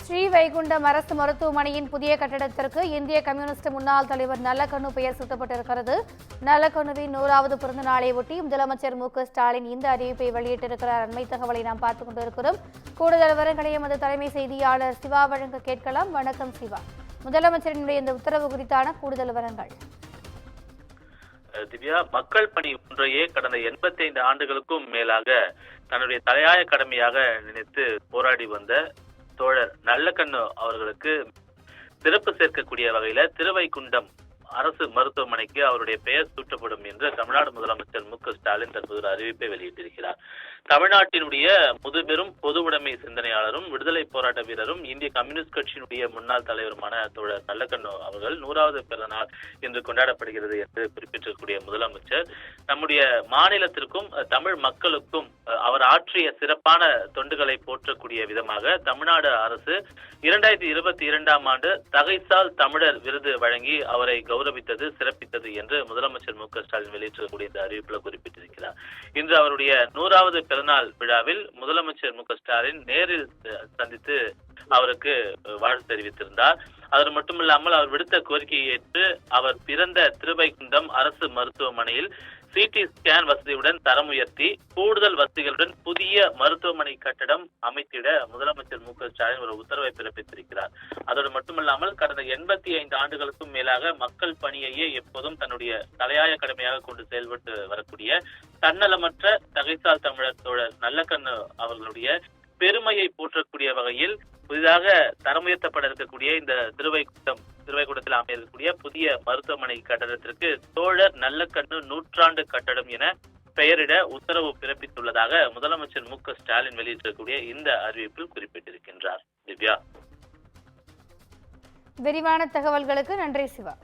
ஸ்ரீவைகுண்டம் அரசு மருத்துவமனையின் புதிய கட்டடத்திற்கு இந்திய கம்யூனிஸ்ட் முன்னாள் தலைவர் நல்லக்கண்ணு பெயர் சூட்டப்பட்டிருக்கிறது. நல்லக்கண்ணுவின் 100வது பிறந்த நாளை ஒட்டி முதலமைச்சர் மு.க.ஸ்டாலின் இந்த அறிவிப்பை வெளியிட்டிருக்கிறார். அண்மை தகவலை நாம் பார்த்துக் கொண்டிருக்கிறோம். கூடுதல் விவரங்களை எமது தலைமை செய்தியாளர் சிவா வழங்க கேட்கலாம். வணக்கம் சிவா. முதலமைச்சரினுடைய இந்த உத்தரவு குறித்தான கூடுதல் விவரங்கள். திவ்யா, மக்கள் பணி ஒன்றையே கடந்த 85 ஆண்டுகளுக்கும் மேலாக தன்னுடைய தலையாய கடமையாக நினைத்து போராடி வந்த தோழர் நல்லக்கண்ணு அவர்களுக்கு சிறப்பு சேர்க்கக்கூடிய வகையில திருவைகுண்டம் அரசு மருத்துவமனைக்கு அவருடைய பெயர் சூட்டப்படும் என்று தமிழ்நாடு முதலமைச்சர் மு.க.ஸ்டாலின் தற்போது ஒரு அறிவிப்பை வெளியிட்டிருக்கிறார். தமிழ்நாட்டினுடைய முதுபெரும் பொது உடைமை சிந்தனையாளரும் விடுதலை போராட்ட வீரரும் இந்திய கம்யூனிஸ்ட் கட்சியினுடைய முன்னாள் தலைவருமான தோழர் நல்லக்கண்ணு அவர்கள் 100வது பிறந்த நாள் இன்று கொண்டாடப்படுகிறது என்று குறிப்பிட்டிருக்கக்கூடிய முதலமைச்சர் நம்முடைய மாநிலத்திற்கும் தமிழ் மக்களுக்கும் அவர் ஆற்றிய சிறப்பான தொண்டுகளை போற்றக்கூடிய விதமாக தமிழ்நாடு அரசு 2022ஆம் ஆண்டு தகைசால் தமிழர் விருது வழங்கி அவரை கௌரவித்தது, சிறப்பித்தது என்று முதலமைச்சர் மு.க.ஸ்டாலின் வெளியிட்டிருக்கக்கூடிய இந்த அறிவிப்பில் குறிப்பிட்டிருக்கிறார். இன்று அவருடைய 100வது பிறந்தநாள் விழாவில் முதலமைச்சர் மு.க.ஸ்டாலின் நேரில் சந்தித்து அவருக்கு வாழ்த்து தெரிவித்திருந்தார். அது மட்டுமில்லாமல் அவர் விடுத்த கோரிக்கையை ஏற்று அவர் பிறந்த திருவைகுண்டம் அரசு மருத்துவமனையில் சிடி ஸ்கேன் வசதியுடன் தரம் உயர்த்தி கூடுதல் வசதிகளுடன் புதிய மருத்துவமனை கட்டடம் அமைத்திட முதலமைச்சர் மு.க.ஸ்டாலின் ஒரு உத்தரவை பிறப்பித்திருக்கிறார். அதோடு மட்டுமல்லாமல் கடந்த 85 ஆண்டுகளுக்கும் மேலாக மக்கள் பணியையே எப்போதும் தன்னுடைய தலையாய கடமையாக கொண்டு செயல்பட்டு வரக்கூடிய தன்னலமற்ற தகைசால் தமிழர் தோழர் நல்லக்கண்ணு அவர்களுடைய பெருமையை போற்றக்கூடிய வகையில் புதிதாக தரம் உயர்த்தப்பட இருக்கக்கூடிய இந்த திருவைகுண்டத்தில் அமையக்கூடிய புதிய மருத்துவமனை கட்டடத்திற்கு தோழர் நல்லக்கண்ணு 100ஆண்டு கட்டடம் என பெயரிட உத்தரவு பிறப்பித்துள்ளதாக முதலமைச்சர் மு.க.ஸ்டாலின் வெளியிட்டிருக்கக்கூடிய இந்த அறிவிப்பில் குறிப்பிட்டிருக்கின்றார். திவ்யா, விரிவான தகவல்களுக்கு நன்றி சிவா.